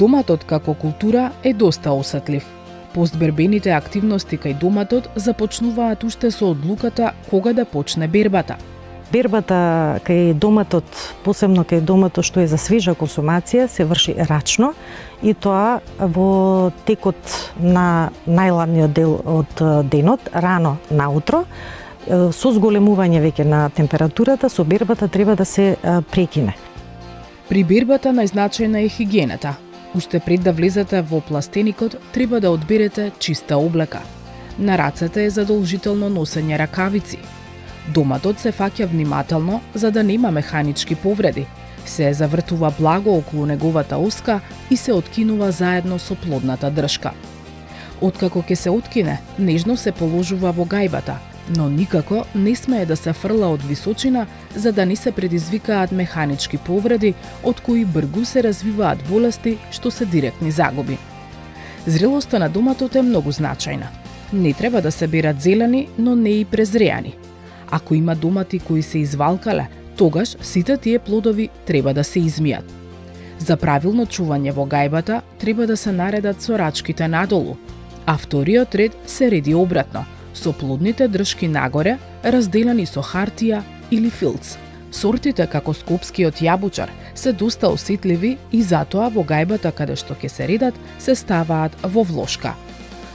Доматот како култура е доста осетлив. Постбербените активности кај доматот започнуваат уште со одлуката кога да почне бербата. Бербата кај доматот, посебно кај доматот што е за свежа консумација, се врши рачно и тоа во текот на најладниот дел од денот, рано наутро, со зголемување веќе на температурата, со бербата треба да се прекине. При бербата најзначајна е хигиената. Уште пред да влезете во пластеникот, треба да одберете чиста облека. На рацете е задолжително носење ракавици. Доматот се фаќа внимателно за да нема механички повреди. Се завртува благо околу неговата оска и се откинува заедно со плодната дршка. Откако ќе се откине, нежно се положува во гајбата, но никако не смее да се фрла од височина за да не се предизвикаат механички повреди од кои бргу се развиваат болести што се директни загуби. Зрелоста на доматот е многу значајна. Не треба да се берат зелени, но не и презреани. Ако има домати кои се извалкале, тогаш сите тие плодови треба да се измијат. За правилно чување во гајбата треба да се наредат со рачките надолу, а вториот ред се реди обратно, со плодните дршки нагоре, разделени со хартија или филц. Сортите како скопскиот јабучар се доста осетливи и затоа во гајбата каде што ќе се редат се ставаат во влошка.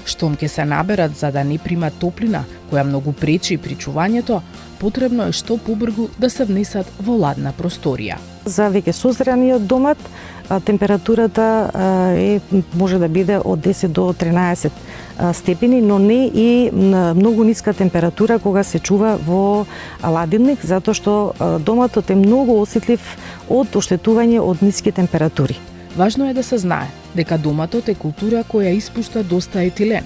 Штом ќе се наберат за да не примат топлина, која многу пречи при чувањето, потребно е што побргу да се внесат во ладна просторија. За веќе созрениот домат, температурата може да биде од 10 до 13 степени, но не и многу ниска температура кога се чува во ладилник, затоа што доматот е многу осетлив од оштетување од ниски температури. Важно е да се знае дека доматот е култура која испушта доста етилен,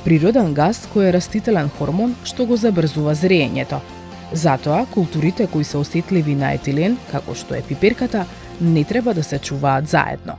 природен газ кој е растителен хормон што го забрзува зреењето. Затоа, културите кои се осетливи на етилен, како што е пиперката, не треба да се чуваат заедно.